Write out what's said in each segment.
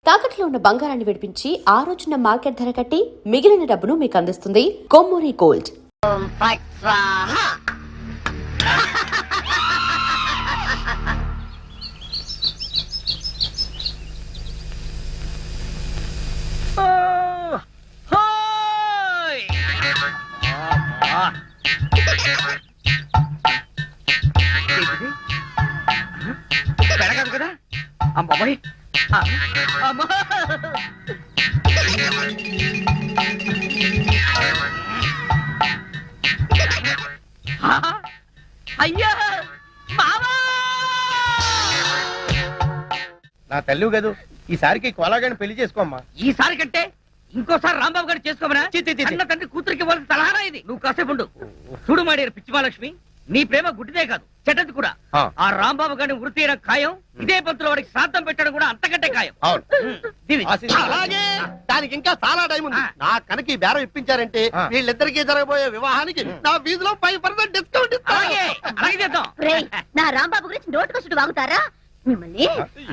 తాకట్లో ఉన్న బంగారాన్ని విడిపించి ఆ రోజున మార్కెట్ ధర కట్టి మిగిలిన డబ్బును మీకు అందిస్తుంది కొమ్మూరి గోల్డ్. పెడగదు కదా అమ్మాయి అయ్యా నా తల్లి కదూ ఈసారికి కోలాగాని పెళ్లి చేసుకోమ్మా. ఈసారి కంటే ఇంకోసారి రాంబాబు గారు చేసుకోమరా? చిన్న తండ్రి కూతురికి వాళ్ళ సలహానా ఇది. నువ్వు కాసేపు ఉండు. చూడు మాడేరు పిచ్చిమాలక్ష్మి, నీ ప్రేమ గుడ్డిదే కాదు చెడ్డది కూడా. ఆ రాంబాబు గారిని వృత్తి చేయడం ఖాయం. ఇదే పంతులు వాడికి శ్రాద్ధం పెట్టడం కూడా అంతకంటే ఖాయం. అలాగే దానికి ఇంకా చాలా టైం ఉంది. నా కనుక ఈ బేరం ఇప్పించారంటే వీళ్ళిద్దరికీ జరగబోయే వివాహానికి నా ఫీజులో 5% డిస్కౌంట్ అలాగే చేద్దాం. నా రాంబాబు గురించి నోటుకొచ్చుడు వాగుతారా మిమ్మల్ని?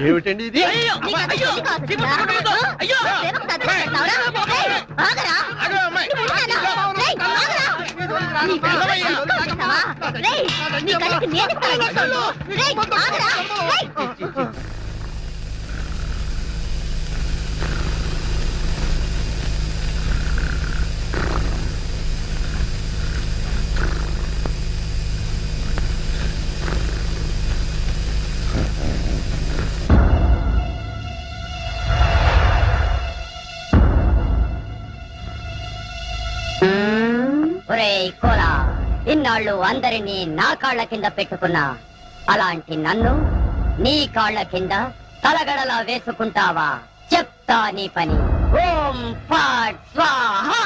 ఏమిటండి ఇది? ఇన్నాళ్ళు అందరినీ నా కాళ్ల కింద పెట్టుకున్నా, అలాంటి నన్ను నీ కాళ్ల కింద తలగడలా వేసుకుంటావా? చెప్తా నీ పని. ఓం ఫట్ స్వాహా.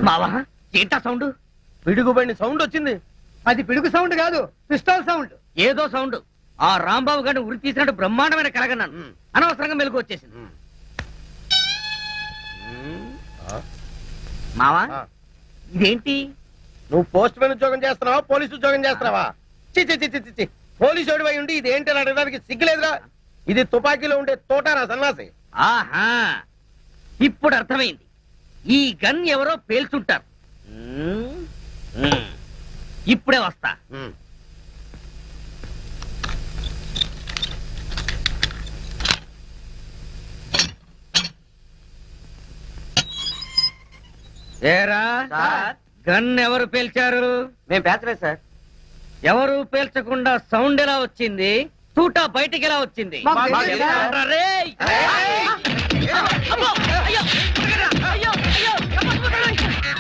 మావా ఏంటా సౌండ్? పిడుగుబడిన సౌండ్ వచ్చింది. అది పిడుగు సౌండ్ కాదు, పిస్టల్ సౌండ్. ఏదో సౌండ్. ఆ రాంబాబు గారిని ఉరి తీసినట్టు బ్రహ్మాండమైన కలగన్నాను. అనవసరంగా మెలకు వచ్చేసింది. మావా ఇదేంటి? నువ్వు పోస్ట్ మ్యాన్ ఉద్యోగం చేస్తున్నావా, పోలీసు ఉద్యోగం చేస్తున్నావా? చి పోలీసు ఓడివై ఉండి ఇది ఏంటి అడగడానికి సిగ్గులేదురా? ఇది తుపాకీలో ఉండే తోటారా సన్నాసి. ఆహా, ఇప్పుడు అర్థమైంది. ఈ గన్ ఎవరో పేల్చుంటారు. ఇప్పుడే వస్తా. ఏరా గన్ ఎవరు పేల్చారు? మేము పేర్చలేదు సార్. ఎవరు పేల్చకుండా సౌండ్ ఎలా వచ్చింది? తూటా బయటికి ఎలా వచ్చింది?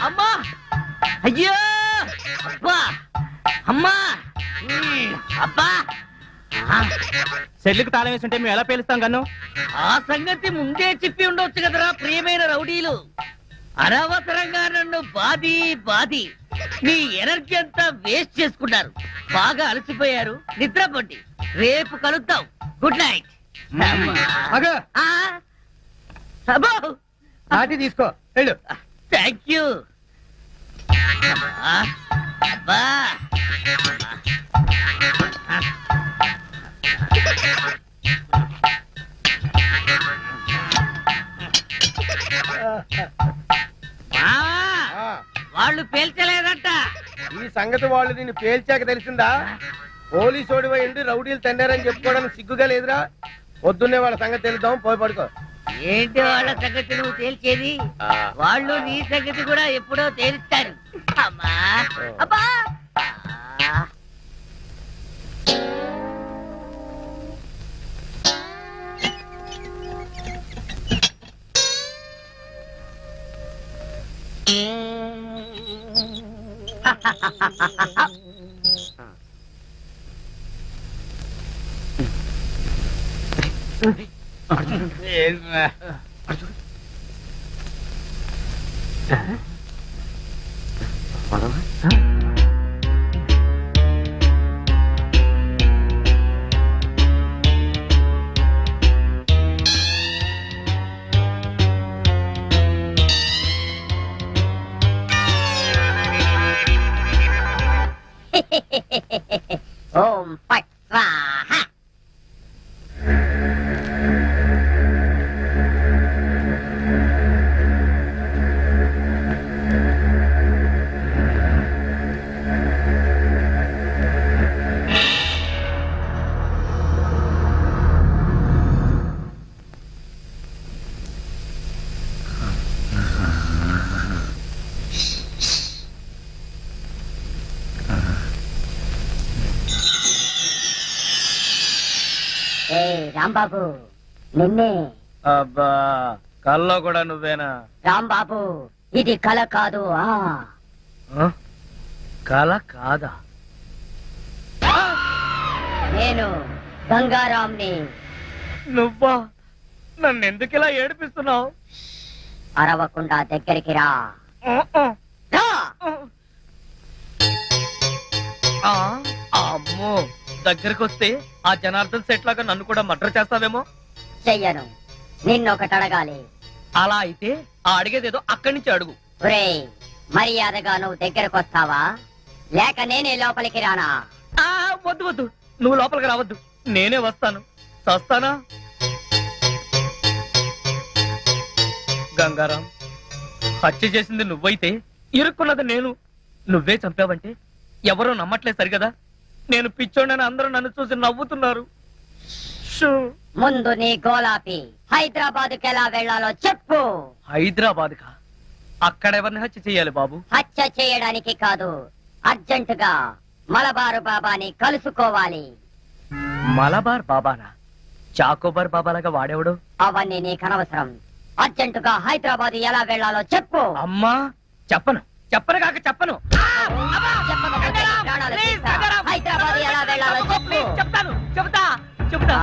అమ్మా అయ్యో అబ్బా అమ్మా అబ్బా. సెల్లుకు తాళం వేస్తుంటే మేము ఎలా పేలుస్తాం కన్ను? ఆ సంగతి ముందే చెప్పి ఉండొచ్చు కదరా ప్రియమైన రౌడీలు. అనవసరంగా నన్ను బాది మీ ఎనర్జీ అంతా వేస్ట్ చేసుకున్నారు. బాగా అలసిపోయారు, నిద్రపోండి. రేపు కలుద్దాం. Good night. నాటి తీసుకో వెళ్ళు. Thank you. అబ్బా వాళ్ళు పేల్చలేదట. ఈ సంగతి వాళ్ళు నిన్ను పేల్చాక తెలిసిందా? పోలీసు ఓడివై ఉండి రౌడీలు తండారని చెప్పుకోవడానికి సిగ్గుగా లేదురా? పొద్దున్నే వాళ్ళ సంగతి తెలుద్దాం, పోయి పడుకో. ఏంటి వాళ్ళ సంగతి నువ్వు తేల్చేది? వాళ్ళు నీ సంగతి కూడా ఎప్పుడో తేలుస్తారు. అమ్మా అబ్బా. ఓం ఫట్ స్వాహ. ఏ రాంబాబు, నిన్నే. అబ్బా కల్లో కూడా నువ్వేనా? రాంబాబు, ఇది కల కాదు. కల కాదా? నేను గంగారాంని. నువ్వా? నన్ను ఎందుకు ఇలా ఏడిపిస్తున్నావు? అరవకుండా దగ్గరికి రా. రా. అమ్మో, దగ్గరికి వస్తే ఆ జనార్దన్ సెట్ లాగా నన్ను కూడా మర్డర్ చేస్తావేమో. చెయ్యను. నిన్నొకటి అడగాలి. అలా అయితే ఆ అడిగేదేదో అక్కడి నుంచి అడుగు. ఒరేయ్, మర్యాదగా నువ్వు దగ్గరకు వస్తావా లేక నేనే లోపలికి రానా? వద్దు వద్దు, నువ్వు లోపలికి రావద్దు, నేనే వస్తాను. చస్తానా? గంగారాం, హత్య చేసింది నువ్వైతే ఇరుక్కున్నది నేను. నువ్వే చంపావంటే ఎవరో నమ్మట్లేదు సరిగదా. నేను పిచ్చోడని అందరూ నన్ను చూసి నవ్వుతున్నారు. ముందు నీ గోలాపి హైదరాబాద్కి ఎలా వెళ్లాలో చెప్పు. హైదరాబాద్ కా? అక్కడ ఎవరిని హత్య చేయాలి బాబు? హత్య చేయడానికి కాదు, అర్జెంటుగా మలబారు బాబాని కలుసుకోవాలి. మలబార్ బాబానా? చాకోబార్ బాబాలాగా వాడేవాడు? అవన్నీ నీకు అనవసరం. అర్జెంటుగా హైదరాబాద్ ఎలా వెళ్లాలో చెప్పు. అమ్మా, చెప్పను చెప్పను కాక చెప్పను. చెప్పకపోతే నీ ప్రాణాలు తీస్తా. హైదరాబాద్ ఎలా వెళ్లాలో చెప్పు. చెప్తాను, చెబుతా చెబుతా.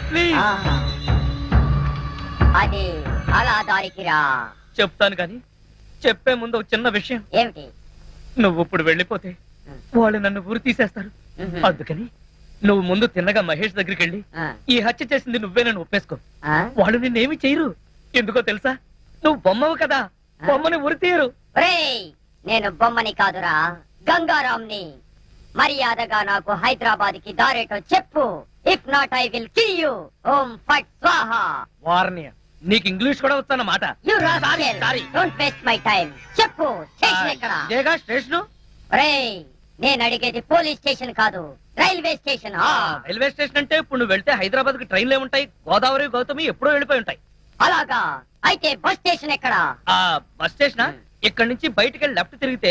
ప్లీజ్. అది అలా దారికి రా. చెప్తాను కానీ చెప్పే ముందు ఒక చిన్న విషయం. ఏమిటి? నువ్వు ఇప్పుడు వెళ్ళిపోతే వాళ్ళు నన్ను ఊరు తీసేస్తారు. అందుకని నువ్వు ముందు తిన్నగా మహేష్ దగ్గరికి వెళ్ళి ఈ హత్య చేసింది నువ్వే నన్ను ఒప్పేసుకో. వాళ్ళు నిన్నేమి చేయరు. ఎందుకో తెలుసా? నువ్వు బొమ్మవు కదా, బొమ్మని ఉరి తీయరు. ఒరేయ్, నేను బొమ్మని కాదురా, గంగారాంని. మర్యాదగా నాకు హైదరాబాద్ కి దారేటో చెప్పు. If not I will kill you. ఓం ఫట్ స్వాహ. వార్నియ, నీకు ఇంగ్లీష్ కూడా వస్తానమాట. You rascal, don't waste my time. చెప్పు, స్టేషన్ ఎక్కడ? ఇదేగా స్టేషను. ఒరేయ్, నేను అడిగేది పోలీస్ స్టేషన్ కాదు, రైల్వే స్టేషన్. రైల్వే స్టేషన్ అంటే ఇప్పుడు నువ్వు వెళ్తే హైదరాబాద్ కి ట్రైన్లు ఏముంటాయి? గోదావరి, గౌతమి ఎప్పుడో వెళ్ళిపోయి ఉంటాయి. అలాగా? అయితే బస్ స్టేషన్ ఎక్కడ? ఆ బస్ స్టేషన్ ఇక్కడ నుంచి బయటికి వెళ్ళి లెఫ్ట్ తిరిగితే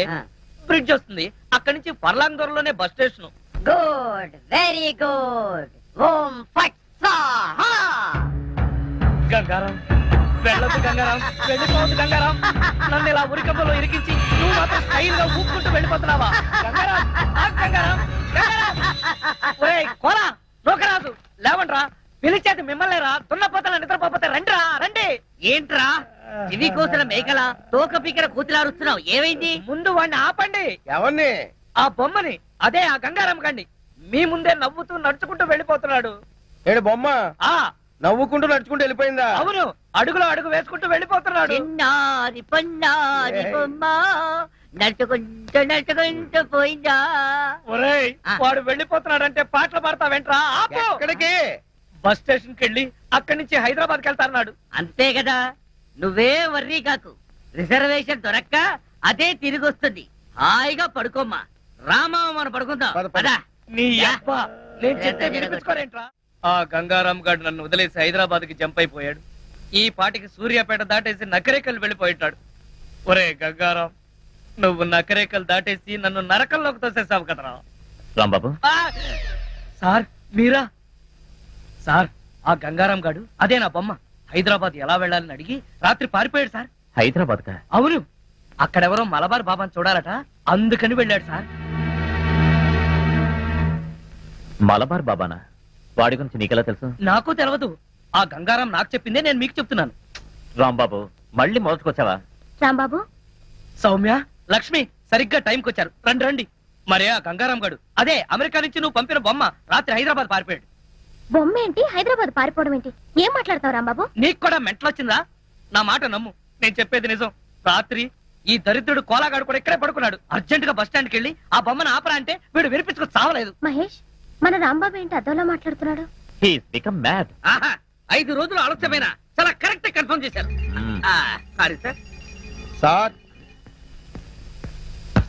బ్రిడ్జ్ వస్తుంది. అక్కడి నుంచి ఫర్లాంగ్ దూరంలోనే bus station. Good, very good. ఓం ఫట్ స్వాహ. గంగారాం, వెళ్ళొద్దు గంగారాం, వెళ్ళిపోవద్దు గంగారాం. నన్ను ఇలా ఉరికబ్బలో ఇరికించి నువ్వు మాత్రం స్టైల్ గా ఊపుకుంటూ వెళ్ళిపోతున్నావా? గంగారాం, ఆగు గంగారాం, గంగారాం. ఒరేయ్ కోలా, నోకరాజు, లేవండ్రా. పిలిచేది మిమ్మల్నేరా, దున్నపోతల నిద్రపోతే రండిరా, రండి. ఏంట్రా ఇవి కోసిన మేకల తోక పీకర కూతులారుస్తున్నావు? ఏమైంది? ముందు వాడిని ఆపండి. ఎవరిని? ఆ బొమ్మని, అదే ఆ గంగారాం కండి. మీ ముందే నవ్వుతూ నడుచుకుంటూ వెళ్ళిపోతున్నాడు. ఏడు బొమ్మ ఆ నవ్వుకుంటూ నడుచుకుంటూ వెళ్ళిపోయిందా? అవును, అడుగులో అడుగు వేసుకుంటూ వెళ్ళిపోతున్నాడు. చిన్నారి పన్నారి బొమ్మ నడుచుకుంటూ నడుచుకుంటూ పోయిందా? ఒరేయ్, వాడు వెళ్ళిపోతున్నాడంటే పాటలు పాడతావేంట్రా? ఆపు. ఎక్కడికి? బస్ స్టేషన్ కి వెళ్ళి అక్కడి నుంచి హైదరాబాద్ కి వెళ్తాన్నాడు. అంతే కదా, నువ్వే వర్రీ కాకు. రిజర్వేషన్ దొరక్క అదే తిరిగి వస్తుంది. హాయిగా పడుకోమ్మా. రామా, మనం పడుకుందాం. పద, పద. పద. నీ అబ్బ, నేను చెప్తే వినిపించుకోరేంట్రా? ఆ గంగారాం గారు నన్ను వదిలేసి హైదరాబాద్ కి జంప్ అయిపోయాడు. ఈ పాటికి సూర్యాపేట దాటేసి నకరేకల్ వెళ్ళిపోయిటాడు. ఒరే గంగారాం, నువ్వు నకరేకల్ దాటేసి నన్ను నరకంలోకి తోసేసావు కదరా. రాంబాబు, సార్ మీరా? సార్, ఆ గంగారాం గాడు అదే నా బొమ్మ. హైదరాబాద్ ఎలా వెళ్ళాలని అడిగి రాత్రి పారిపోయాడు సార్. హైదరాబాద్ కా? అవును, అక్కడెవరో మలబార్ బాబాని చూడాలట, అందుకని వెళ్ళాడు సార్. మలబార్ బాబానా? వాడి గురించి నీకెలా తెలుసు? నాకు తెలియదు, ఆ గంగారాం నాకు చెప్పిందే నేను మీకు చెప్తున్నాను. రాంబాబు మళ్ళీ మొదటికొచ్చావా? రాంబాబు, సౌమ్య, లక్ష్మి సరిగ్గా టైంకి వచ్చారు. రండి రండి. మరే ఆ గంగారాం గడు, అదే అమెరికా నుంచి నువ్వు పంపిన బొమ్మ రాత్రి హైదరాబాద్ పారిపోయాడు. బొమ్మ ఏంటి, హైదరాబాద్ పారిపోవడం ఏంటి? ఏం మాట్లాడతావు రాంబాబు? నీకు కూడా మెంటలొచ్చిందా? నా మాట నమ్ము, నేను చెప్పేది నిజం. రాత్రి ఈ దరిద్రుడు కోలాగాడు కూడా ఇక్కడే పడుకున్నాడు. అర్జెంట్ గా బస్ స్టాండ్కి వెళ్ళి ఆ బొమ్మను ఆపరా అంటే వీడు వినిపించుకుని చావలేదు. మహేష్, మన రాంబాబు ఏంటి అదోలా మాట్లాడుతున్నాడు? He's become mad. ఆహా, 5 రోజులు ఆలస్యమైన చాలా కరెక్ట్ కన్ఫర్మ్ చేశారు. Sorry sir. Sir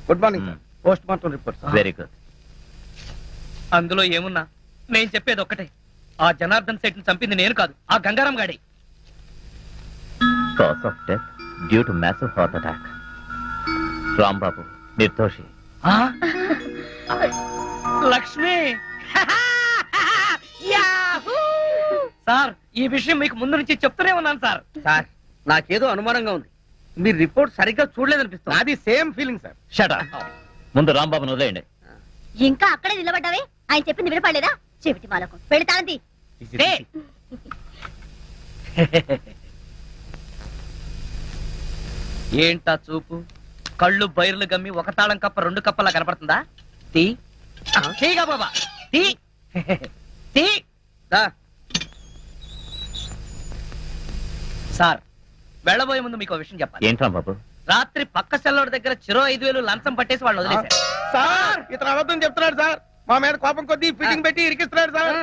good morning sir. Post mortem report sir. Very good. అందులో ఏమున్నా నేను చెప్పేది ఒక్కటే, ఆ జనార్దన్ సెట్ ని చంపింది నేను కాదు, ఆ గంగారాం గాడి. Cause of death due to massive heart attack. Rambabu నిర్దోషి. లక్ష్మి యాహూ! సార్, ఈ విషయం మీకు ముందు నుంచి చెప్తూనే ఉన్నాను సార్. సార్, నాకేదో అనుమానంగా ఉంది. మీరు రిపోర్ట్ సరిగ్గా చూడలేదనిపిస్తుంది. నాది same feeling sir. Shut up. ముందు రాంబాబును వదిలేయండి. ఇంకా అక్కడే నిలబడ్డావే? ఆయన చెప్పింది వినపడలేదా? చెవిటి మాలకు పెడతాంది. ఏంటా చూపు? కళ్ళు బైర్లు గమ్మి ఒక తాళం కప్ప 2 కప్పలా కనపడుతుందా? తీ తీగా బాబా, తీ తీ. దా. సార్, వెళ్ళబోయే ముందు మీకు విషయం చెప్పాలి. ఏంటి రాంబాబు? రాత్రి పక్క సెల్లోడి దగ్గర చెరో 5,000 లంచం పట్టేసి వాళ్ళు వదిలేశారు. సార్ ఇతను అబద్ధం చెప్తున్నాడు సార్. మా మీద కోపం కొద్దీ ఫిట్టింగ్ పెట్టి ఇరికిస్తున్నాడు సార్.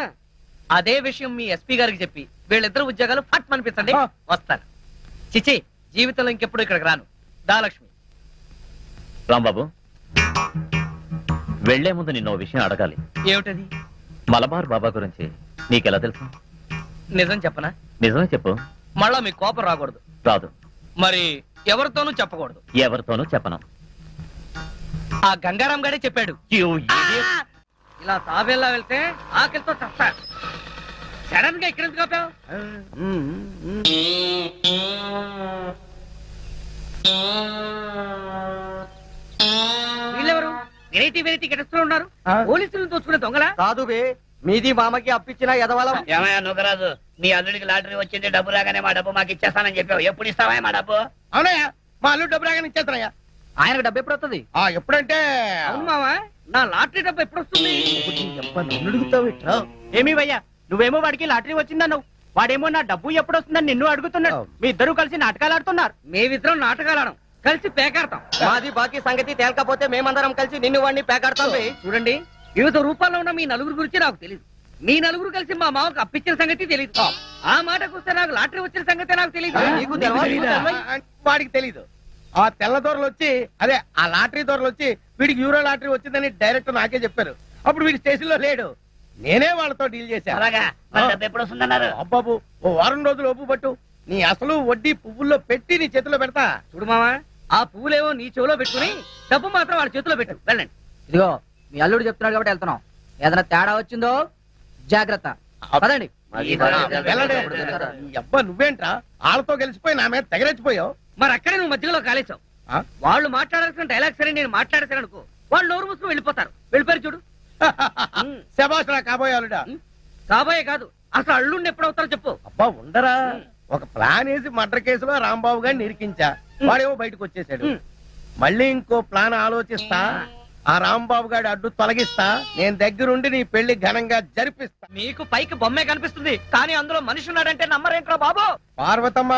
అదే విషయం మీ ఎస్పీ గారికి చెప్పి వీళ్ళిద్దరు ఉద్యోగాలు ఫట్ అనిపించండి. వస్తారు. చిచి, జీవితంలో ఇంకెప్పుడు ఇక్కడికి రాను. దా లక్ష్మి. రాంబాబు, వెళ్లే ముందు నిన్న ఓ విషయం అడగాలి. ఏమిటది? మలబార్ బాబా గురించి నీకెలా తెలుసు? నిజం చెప్పనా? నిజమే చెప్పు. మళ్ళా మీ కోపం రాకూడదు. రాదు. మరి ఎవరితోనూ చెప్పకూడదు. ఎవరితోనూ చెప్పను. ఆ గంగారాం గారే చెప్పాడు. ఇలా తాబేలా వెళ్తే ఆకలితో చస్తా. సడన్ గా ఇక్కడ ఎందుకు ఆపావు? వీళ్ళెవరు? వెరైటీ వెరైటీ గెటస్తూ ఉన్నారు. పోలీసులను దోచుకునే దొంగలా? కాదు బే, మీది మామకి అప్పించిన ఎదవలం. ఏమయ్యా నువ్వురాజు, మీ అల్లుడికి లాటరీ వచ్చింది, డబ్బు రాగానే మా డబ్బు మాకు ఇచ్చేస్తానని చెప్పావు. ఎప్పుడు ఇస్తావా మా డబ్బు? అవునయ్యా, మా అల్లుడు డబ్బు రాగానే ఇచ్చేస్తున్నాయా. ఆయనకు డబ్బు ఎప్పుడు వస్తుంది? ఎప్పుడంటే అవును మావా, నా లాటరీ డబ్బు ఎప్పుడు వస్తుంది? ఏమీ భయ్యా, నువ్వేమో వాడికి లాటరీ వచ్చిందన్నావు, వాడేమో నా డబ్బు ఎప్పుడు వస్తుందని నిన్ను అడుగుతున్నాడు. మీ ఇద్దరు కలిసి నాటకాలు ఆడుతున్నారు. మేమిద్దరం నాటకాలు ఆడం, కలిసి పేకాడతాం. మాది బాకీ సంగతి తేలకపోతే మేమందరం కలిసి నిన్ను వాడిని పేకాడతాం. చూడండి, వివిధ రూపాల్లో ఉన్న మీ నలుగురు గురించి నాకు తెలియదు. మీ నలుగురు కలిసి మా మామకు అప్పించిన సంగతి తెలియదు. ఆ మాటకు వస్తే నాకు లాటరీ వచ్చిన సంగతి నాకు తెలియదు. నీకు తెలవదా? వాడికి తెలీదు. ఆ తెల్ల దొరలు వచ్చి, అదే ఆ లాటరీ దొరలు వచ్చి వీడికి యూరో లాటరీ వచ్చిందని డైరెక్ట్ నాకే చెప్పారు. అప్పుడు వీడి స్టేషన్ లో లేడు, నేనే వాళ్ళతో డీల్ చేశాను. అలాగా, మరి డబ్బు ఎప్పుడు వస్తుందన్నారు? అబ్బాబు, ఓ వారం రోజులు ఒప్పు పట్టు, నీ అసలు వడ్డీ పువ్వుల్లో పెట్టి నీ చేతిలో పెడతా. చూడు మావా, ఆ పువ్వులేవో నీ చెవిలో పెట్టుకుని డబ్బు మాత్రం వాళ్ళ చేతిలో పెట్టు. వెళ్ళండి. ఇదిగో మీ అల్లుడు చెప్తున్నాడు కాబట్టి వెళ్తున్నాం. ఏదైనా తేడా వచ్చిందో జాగ్రత్త. పదండి. వెళ్ళండి. ఈ అబ్బా నువ్వేంట్రా వాళ్ళతో గెలిచిపోయి నా మీద తెగరెచ్చిపోయావు. మరి అక్కడే నువ్వు మధ్యలో కాలేసావు. వాళ్ళు మాట్లాడాల్సిన డైలాగ్ సరే నేను మాట్లాడేశాను అనుకో, వాళ్ళు నోరు మూసుకుని వెళ్ళిపోతారు. వెళ్ళిపోయారు చూడు. శబాష్ రా కాబోయే అల్లుడా. కాబోయే కాదు, అసలు అల్లుడిని ఎప్పుడు అవుతారో చెప్పు. అబ్బా ఉండరా, ఒక ప్లాన్ వేసి మర్డర్ కేసులో రాంబాబు గారిని నిరికించా, వాడేమో బయటకు వచ్చేసాడు. మళ్ళీ ఇంకో ప్లాన్ ఆలోచిస్తా, ఆ రాంబాబు గారి అడ్డు తొలగిస్తా, నేను దగ్గరుండి నీ పెళ్లి ఘనంగా జరిపిస్తా. మీకు పైకి బొమ్మే కనిపిస్తుంది, కానీ అందులో మనిషి ఉన్నాడంటే నమ్మరేంట్రా బాబు. పార్వతమ్మ,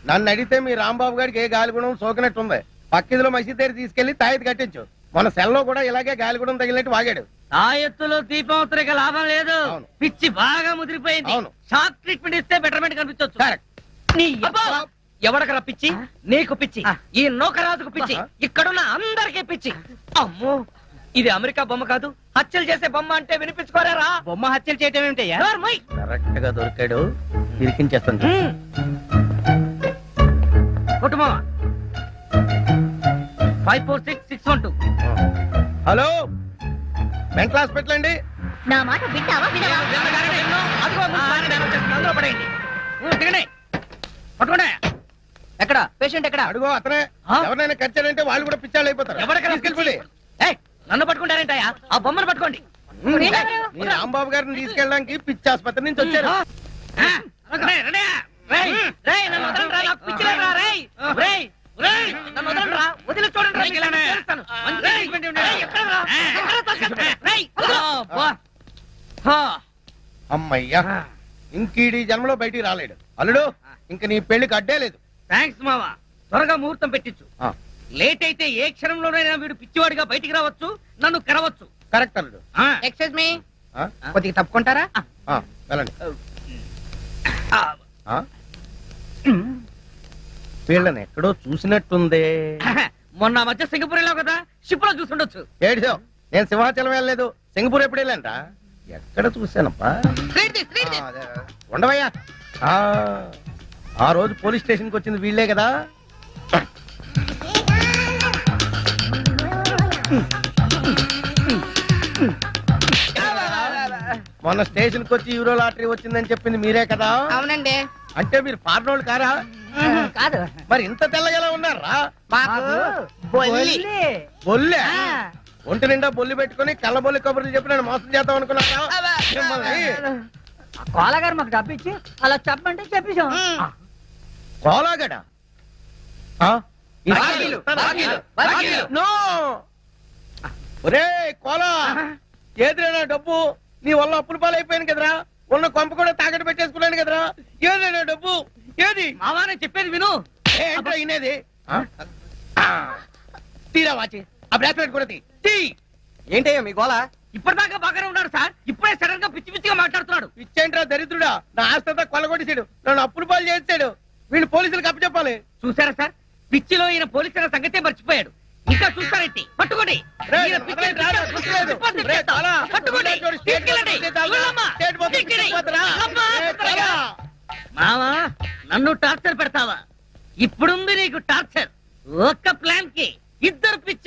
నన్ను అడిగితే మీ రాంబాబు గారికి ఏ గాలిగుణం సోకినట్టుంది. పక్కిదిలో మసీదు దగ్గర తీసుకెళ్లి తాయెత్తు కట్టించు. మన సెల్లో కూడా ఇలాగే గాలిగుణం తగిలినట్టు వాగాడు. ఆ ఎత్తులో దీపం ఉత్తరిక లాభం లేదు. అవును. పిచ్చి బాగా ముదిరిపోయింది. అవును. షాక్ ట్రీట్మెంట్ ఇస్తే బెటర్మెంట్ కనిపించవచ్చు. కరెక్ట్. ఎవడకరా పిచ్చి? నీకు పిచ్చి, ఈ నౌకరాజుకు పిచ్చి, ఇక్కడున్న అందరికీ పిచ్చి. అమ్మో, ఇది అమెరికా బొమ్మ కాదు, హత్యలు చేసే బొమ్మ అంటే వినిపించుకోరారా? బొమ్మ హత్యలు చేయటం ఏమిటయ్యా? కరెక్ట్ గా దొరికాడు, ఇరికించేస్తాను. కుటుంబం 546612. హలో, మెంటల్ హాస్పిటల్ అండి. నా మాట వింటావా వినవా? అందులో పడేయండి. దిగండి, పట్టుకోండి. ఎక్కడ పేషెంట్ ఎక్కడ? అడుగో అతనే. ఎవరైనా ఖర్చాడంటే వాళ్ళు కూడా పిచ్చాళ్ళు అయిపోతారు. ఎవరికైనా తీసుకెళ్ళిపోయి. ఏయ్, నన్ను పట్టుకుంటారేంటయ్యా? ఆ బొమ్మను పట్టుకోండి. మీ రాంబాబు గారిని తీసుకెళ్ళడానికి పిచ్చి ఆసుపత్రి నుంచి వచ్చారు. రేయ్, రేయ్, నన్ను వదలండిరా, నా అమ్మయ్యా ఇంకీడి జన్మలో బయటికి రాలేడు. అల్లుడు ఇంక నీ పెళ్లికి అడ్డే లేదు. థ్యాంక్స్ మావా, త్వరగా ముహూర్తం పెట్టించు. ఆ, లేట్ అయితే ఏ క్షణంలోనైనా వీడు పిచ్చివాడిగా బయటికి రావచ్చు, నన్ను కరవచ్చు. కరెక్ట్ అల్లుడు. ఆ, ఎక్స్క్యూజ్ మీ ఆ, కొద్దిగా తప్పుకుంటారా? ఆ, వెళ్ళండి. ఆ, ఆ? వీళ్ళని ఎక్కడో చూసినట్టుందే. మొన్న మధ్య సింగపూర్ వెళ్ళావు కదా, షిప్ లో చూసుండొచ్చు. ఏడిసో, నేను సింహాచలం వెళ్ళలేదు, సింగపూర్ ఎప్పుడు వెళ్ళంట. ఎక్కడ చూశానప్పా? ఆ, అదే. ఉండవయ్యా. ఆ రోజు పోలీస్ స్టేషన్ కి వచ్చింది వీళ్ళే కదా. మొన్న స్టేషన్ కి వచ్చి యూరో లాటరీ వచ్చిందని చెప్పింది మీరే కదా. అవునండి. అంటే మీరు ఫారెన్ కారా? కాదు, మరి ఇంత తెల్లగలా ఉన్నారా? మాకు బొల్లి. బొల్లే ఒంటి నిండా బొల్లి పెట్టుకుని కళ్ళబొల్లి కబుర్లు చెప్పి నేను మోసం చేద్దాం అనుకున్నారా? మిమ్మల్ని కోలగారు మాకు డబ్బు ఇచ్చి అలా చెప్పంటే చెప్పేశాం. కోలాగడ నో. ఒరే కోలా, ఏదిరైనా డబ్బు నీ వల్ల అప్పుల పాలైపోయాను కదరా. ఉన్న కొంప కూడా తాకట్టు పెట్టేసుకున్నాను కదరా. ఏదైనా డబ్బు ఏది? మావా నేను చెప్పేది విను. ఏంట్రా ఇనేది? తీరా వాచి ఆ బ్రాస్లెట్ కూడా తీ. ఏంటయ్యా మీ గోళ? ఇప్పటిదాకా బాగానే ఉన్నాడు సార్, ఇప్పుడే సడన్ గా పిచ్చి పిచ్చిగా మాట్లాడుతున్నాడు. ఇచ్చేంట్రా దరిద్రుడా, నా ఆస్తంతా కొల్లగొట్టేసాడు, నన్ను అప్పుల పాలు చేసాడు. వీళ్ళు పోలీసులకు అప్పచెప్పాలి. చూసారా సార్, పిచ్చిలో ఈయన పోలీసుల సంగతే మర్చిపోయాడు. ఇంకా చూస్తారేంటి? పట్టుకోండి. ఈయన పిచ్చి రిపోర్ట్ ఇచ్చేస్తా. పట్టుకోండి. తీసుకెళ్ళండి. వెళ్ళమ్మా. తీసుకెళ్ళి. వెళ్ళమ్మా. మావా నన్ను టార్చర్ పెడతావా? ఇప్పుడుంది నీకు టార్చర్. ఒక్క ప్లాన్ కి ఇద్దరు పిచ్చి